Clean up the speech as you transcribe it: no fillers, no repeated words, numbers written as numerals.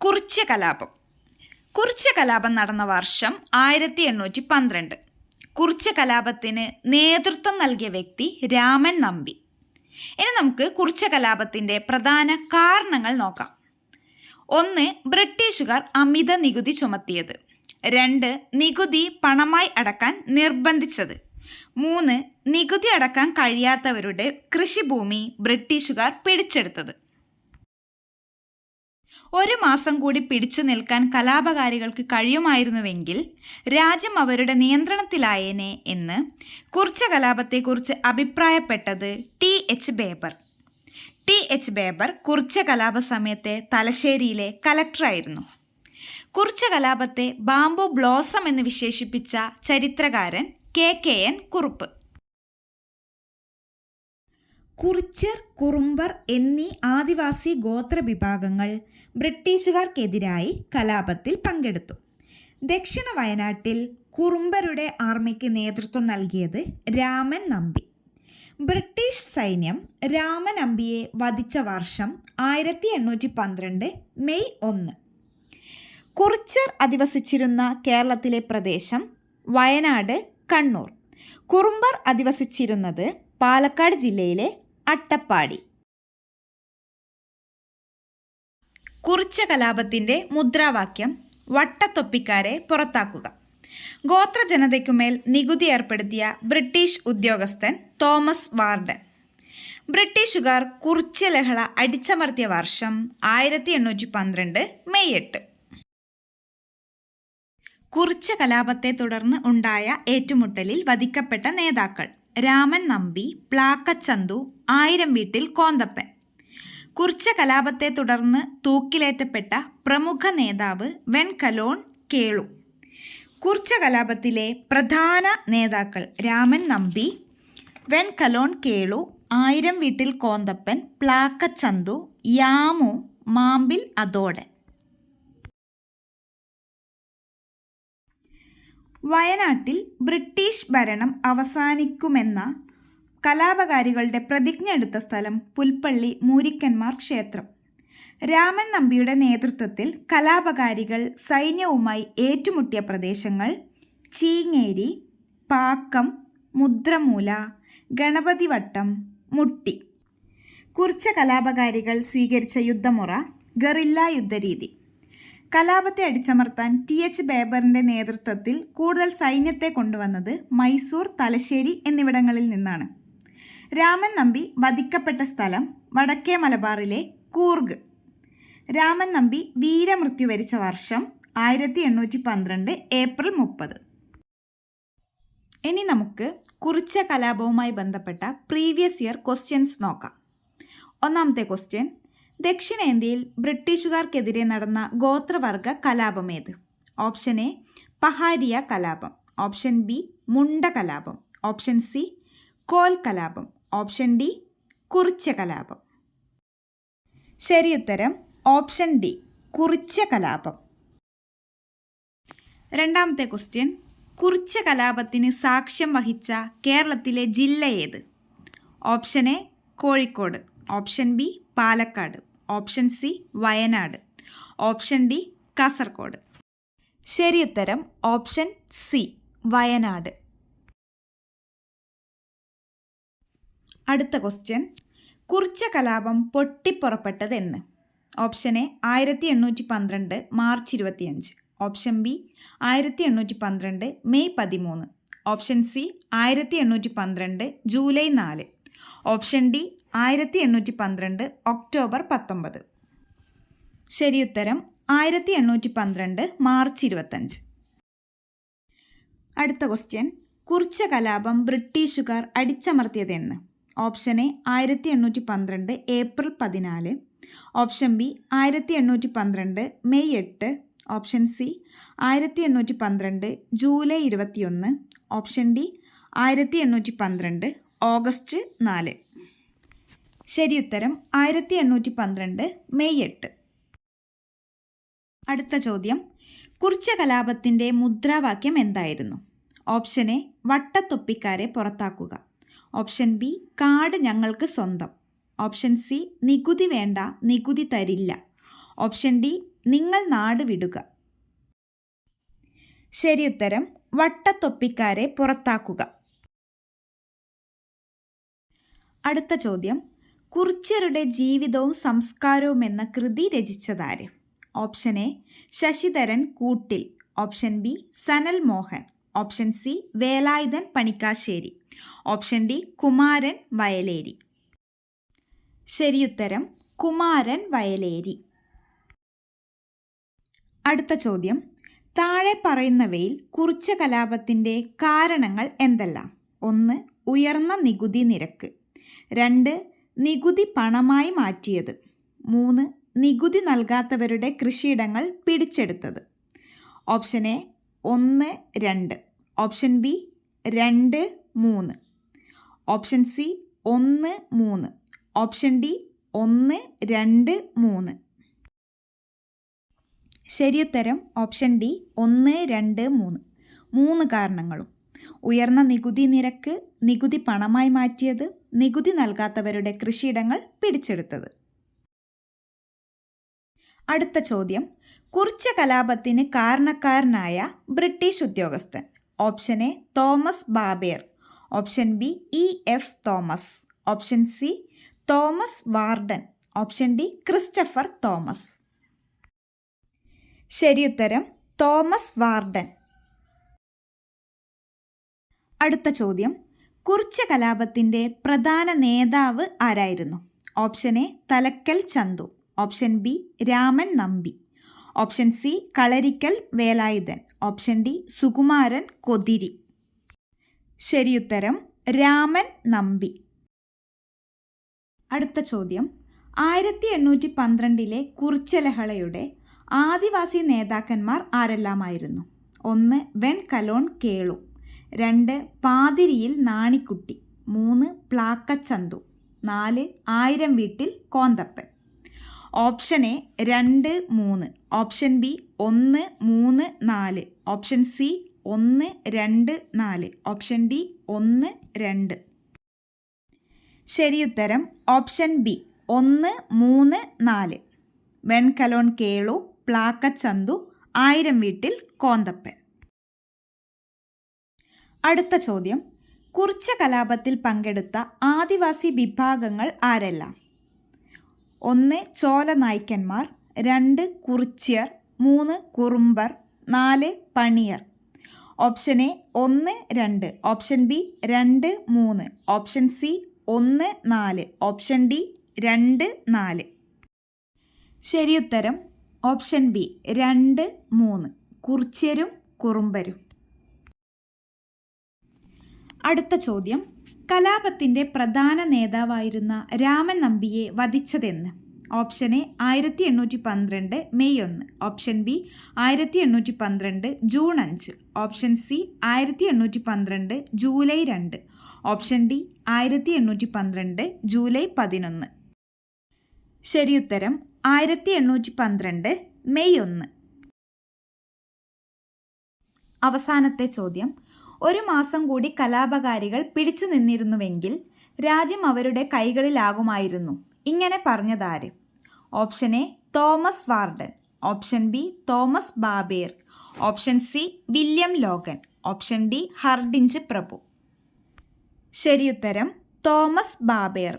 കുറിച്യ കലാപം. കുറിച്യ കലാപം നടന്ന വർഷം 1812. കുറിച്യ കലാപത്തിന് നേതൃത്വം നൽകിയ വ്യക്തി രാമൻ നമ്പി. ഇനി നമുക്ക് കുറിച്യ കലാപത്തിൻ്റെ പ്രധാന കാരണങ്ങൾ നോക്കാം. 1. ബ്രിട്ടീഷുകാർ അമിത നികുതി ചുമത്തിയത്. 2. നികുതി പണമായി അടക്കാൻ നിർബന്ധിച്ചത്. 3. നികുതി അടക്കാൻ കഴിയാത്തവരുടെ കൃഷിഭൂമി ബ്രിട്ടീഷുകാർ പിടിച്ചെടുത്തത്. 1 മാസം കൂടി പിടിച്ചു നിൽക്കാൻ കലാപകാരികൾക്ക് കഴിയുമായിരുന്നുവെങ്കിൽ രാജ്യം അവരുടെ നിയന്ത്രണത്തിലായേനെ എന്ന് കുറിച്യ കലാപത്തെക്കുറിച്ച് അഭിപ്രായപ്പെട്ടത് ടി.എച്ച്. ബേബർ. ടി.എച്ച്. ബേബർ കുറിച്യ കലാപ സമയത്തെ തലശ്ശേരിയിലെ കലക്ടറായിരുന്നു. കുറിച്യ കലാപത്തെ ബാംബു ബ്ലോസം എന്ന് വിശേഷിപ്പിച്ച ചരിത്രകാരൻ കെ.കെ.എൻ. കുറുപ്പ്. കുറിച്യർ, കുറുമ്പർ എന്നീ ആദിവാസി ഗോത്ര വിഭാഗങ്ങൾ ബ്രിട്ടീഷുകാർക്കെതിരായി കലാപത്തിൽ പങ്കെടുത്തു. ദക്ഷിണ വയനാട്ടിൽ കുറുമ്പരുടെ ആർമിക്ക് നേതൃത്വം നൽകിയത് രാമൻ നമ്പി. ബ്രിട്ടീഷ് സൈന്യം രാമൻ നമ്പിയെ വധിച്ച വർഷം 1812 മെയ് 1. കുറിച്യർ അധിവസിച്ചിരുന്ന കേരളത്തിലെ പ്രദേശം വയനാട്, കണ്ണൂർ. കുറുമ്പർ അധിവസിച്ചിരുന്നത് പാലക്കാട് ജില്ലയിലെ അട്ടപ്പാടി. കുറിച്യ കലാപത്തിൻ്റെ മുദ്രാവാക്യം വട്ടത്തൊപ്പിക്കാരെ പുറത്താക്കുക. ഗോത്രജനതയ്ക്കുമേൽ നികുതി ഏർപ്പെടുത്തിയ ബ്രിട്ടീഷ് ഉദ്യോഗസ്ഥൻ തോമസ് വാർഡൻ. ബ്രിട്ടീഷുകാർ കുറിച്യ ലഹള അടിച്ചമർത്തിയ വർഷം 1812 മെയ് 8. കുറിച്യ കലാപത്തെ തുടർന്ന് ഉണ്ടായ ഏറ്റുമുട്ടലിൽ വധിക്കപ്പെട്ട നേതാക്കൾ: രാമൻ നമ്പി, പ്ലാക്കച്ചന്തു, ആയിരം വീട്ടിൽ കോന്തപ്പൻ. കുറിച്യ കലാപത്തെ തുടർന്ന് തൂക്കിലേറ്റപ്പെട്ട പ്രമുഖ നേതാവ് വെൺകലോൺ കേളു. കുറിച്യ കലാപത്തിലെ പ്രധാന നേതാക്കൾ രാമൻ നമ്പി, വെൺകലോൺ കേളു, ആയിരം വീട്ടിൽ കോന്തപ്പൻ, പ്ലാക്കച്ചന്തു, യാമു, മാമ്പിൽ അതോടൻ. വയനാട്ടിൽ ബ്രിട്ടീഷ് ഭരണം അവസാനിക്കുമെന്ന കലാപകാരികളുടെ പ്രതിജ്ഞ എടുത്ത സ്ഥലം പുൽപ്പള്ളി മൂരിക്കന്മാർ ക്ഷേത്രം. രാമൻ നമ്പിയുടെ നേതൃത്വത്തിൽ കലാപകാരികൾ സൈന്യവുമായി ഏറ്റുമുട്ടിയ പ്രദേശങ്ങൾ ചീങ്ങേരി, പാക്കം, മുദ്രമൂല, ഗണപതിവട്ടം, മുട്ടി. കുറിച്യ കലാപകാരികൾ സ്വീകരിച്ച യുദ്ധമുറ ഗറില്ല യുദ്ധരീതി. കലാപത്തെ അടിച്ചമർത്താൻ ടി.എച്ച്. ബേബറിൻ്റെ നേതൃത്വത്തിൽ കൂടുതൽ സൈന്യത്തെ കൊണ്ടുവന്നത് മൈസൂർ, തലശ്ശേരി എന്നിവിടങ്ങളിൽ നിന്നാണ്. രാമൻ നമ്പി വധിക്കപ്പെട്ട സ്ഥലം വടക്കേ മലബാറിലെ കൂർഗ്. രാമൻ നമ്പി വീരമൃത്യു വരിച്ച വർഷം 1812 ഏപ്രിൽ 30. ഇനി നമുക്ക് കുറിച്യ കലാപവുമായി ബന്ധപ്പെട്ട പ്രീവിയസ് ഇയർ ക്വസ്റ്റ്യൻസ് നോക്കാം. ഒന്നാമത്തെ ക്വസ്റ്റ്യൻ: ദക്ഷിണേന്ത്യയിൽ ബ്രിട്ടീഷുകാർക്കെതിരെ നടന്ന ഗോത്രവർഗ കലാപമേത്? ഓപ്ഷൻ എ പഹാരിയ കലാപം, ഓപ്ഷൻ ബി മുണ്ട കലാപം, ഓപ്ഷൻ സി കോൽ കലാപം, ഓപ്ഷൻ ഡി കുറിച്യ കലാപം. ശരിയുത്തരം ഓപ്ഷൻ ഡി കുറിച്യ കലാപം. രണ്ടാമത്തെ ക്വസ്റ്റ്യൻ: കുറിച്യ കലാപത്തിന് സാക്ഷ്യം വഹിച്ച കേരളത്തിലെ ജില്ല ഏത്? Option A Kozhikode, option B Palakkad, option C Wayanad, option D Kasaragod. ശരിയുത്തരം ഓപ്ഷൻ സി വയനാട്. അടുത്ത ക്വസ്റ്റ്യൻ: കുറിച്യ കലാപം പൊട്ടിപ്പുറപ്പെട്ടത് എന്ന്? Option A 1812 March 25, option B 1812 May 13, option C 1812 July 4, option D 1812 October 19. ശരിയുത്തരം 1812 മാർച്ച് 25. അടുത്ത ക്വസ്റ്റ്യൻ: കുറിച്യ കലാപം ബ്രിട്ടീഷുകാർ അടിച്ചമർത്തിയതെന്ന്? Option A 1812 April 14, option B 1812 May 8, option C 1812 July 21, option D 1812 August 4. ശരിയുത്തരം 1812 മെയ് 8. അടുത്ത ചോദ്യം: കുറിച്യ കലാപത്തിൻ്റെ മുദ്രാവാക്യം എന്തായിരുന്നു? ഓപ്ഷൻ എ വട്ടത്തൊപ്പിക്കാരെ പുറത്താക്കുക, ഓപ്ഷൻ ബി കാട് ഞങ്ങൾക്ക് സ്വന്തം, ഓപ്ഷൻ സി നികുതി വേണ്ട, നികുതി തരില്ല, ഓപ്ഷൻ ഡി നിങ്ങൾ നാട് വിടുക. ശരിയുത്തരം വട്ടത്തൊപ്പിക്കാരെ പുറത്താക്കുക. അടുത്ത ചോദ്യം, കുറിച്യരുടെ ജീവിതവും സംസ്കാരവും എന്ന കൃതി രചിച്ചതാര്? Option A Sasidharan Koottil, option B Sanal Mohan, option C Velayudhan Panikkassery, option D Kumaran Vayaleri. ശരിയുത്തരം കുമാരൻ വയലേരി. അടുത്ത ചോദ്യം, താഴെ പറയുന്നവയിൽ കുറിച്യ കലാപത്തിൻ്റെ കാരണങ്ങൾ എന്തെല്ലാം? 1. ഉയർന്ന നികുതി നിരക്ക്. 2. നികുതി പണമായി മാറ്റിയത്. 3. നികുതി നൽകാത്തവരുടെ കൃഷിയിടങ്ങൾ പിടിച്ചെടുത്തത്. Option A 1, 2, option B 2, 3, option C 1, 3, option D 1, 2, 3. ശരിയുത്തരം ഓപ്ഷൻ ഡി 1, 2, 3. 3 കാരണങ്ങളും. ഉയർന്ന നികുതി നിരക്ക്, നികുതി പണമായി മാറ്റിയത്, നികുതി നൽകാത്തവരുടെ കൃഷിയിടങ്ങൾ പിടിച്ചെടുത്തത്. അടുത്ത ചോദ്യം, കുറിച്യ കലാപത്തിന് കാരണക്കാരനായ ബ്രിട്ടീഷ് ഉദ്യോഗസ്ഥൻ. Option A Thomas Baber, option B E.F. Thomas, option C Thomas Warden, option D Christopher Thomas. ശരിയുത്തരം തോമസ് വാർഡൻ. അടുത്ത ചോദ്യം, കുറിച്യ കലാപത്തിൻ്റെ പ്രധാന നേതാവ് ആരായിരുന്നു? Option A Thalakkal Chandu, option B Raman Nambi, option C Kalarikkal Velayudhan, option D Sukumaran Kothiri. ശരിയുത്തരം രാമൻ നമ്പി. അടുത്ത ചോദ്യം, 1812 കുറിച്യലഹളയുടെ ആദിവാസി നേതാക്കന്മാർ ആരെല്ലാമായിരുന്നു? 1. വെൺകലോൺ Kelu, 2. പാതിരിയിൽ Nanikutty, 3. പ്ലാക്കച്ചന്തു, 4. Aayiram Veettil Konthappan. Option A 2, 3, option B 1, 3, 4, option C 1, 2, 4, option D 1, 2. ശരിയുത്തരം ഓപ്ഷൻ ബി 1, 3, 4. വെൺകലോൺ കേളു, പ്ലാക്കച്ചന്തു, ആയിരം വീട്ടിൽ കോന്തപ്പൻ. അടുത്ത ചോദ്യം, കുറിച്യ കലാപത്തിൽ പങ്കെടുത്ത ആദിവാസി വിഭാഗങ്ങൾ ആരെല്ലാം? 1. ചോല നായ്ക്കന്മാർ, 2. കുറിച്യർ, 3. കുറുമ്പർ, 4. പണിയർ. Option A 1, 2, option B 2, 3, option C 1, 4, option D 2, 4. ശരിയുത്തരം ഓപ്ഷൻ ബി 2, 3, കുറിച്യരും കുറുമ്പരും. അടുത്ത ചോദ്യം, കലാപത്തിൻ്റെ പ്രധാന നേതാവായിരുന്ന രാമൻ നമ്പിയെ വധിച്ചതെന്ന്? Option A 1812 May 1, option B 1812 June 5, option C 1812 July 2, option D 1812 July 11. ശരിയുത്തരം 1812 മെയ് 1. അവസാനത്തെ ചോദ്യം, 1 മാസം കൂടി കലാപകാരികൾ പിടിച്ചു നിന്നിരുന്നുവെങ്കിൽ രാജ്യം അവരുടെ കൈകളിലാകുമായിരുന്നു. ഇങ്ങനെ പറഞ്ഞതാര്? Option A Thomas Warden, option B Thomas Baber, option C William Logan, option D Hardinge പ്രഭു. ശരിയുത്തരം തോമസ് ബാബേർ.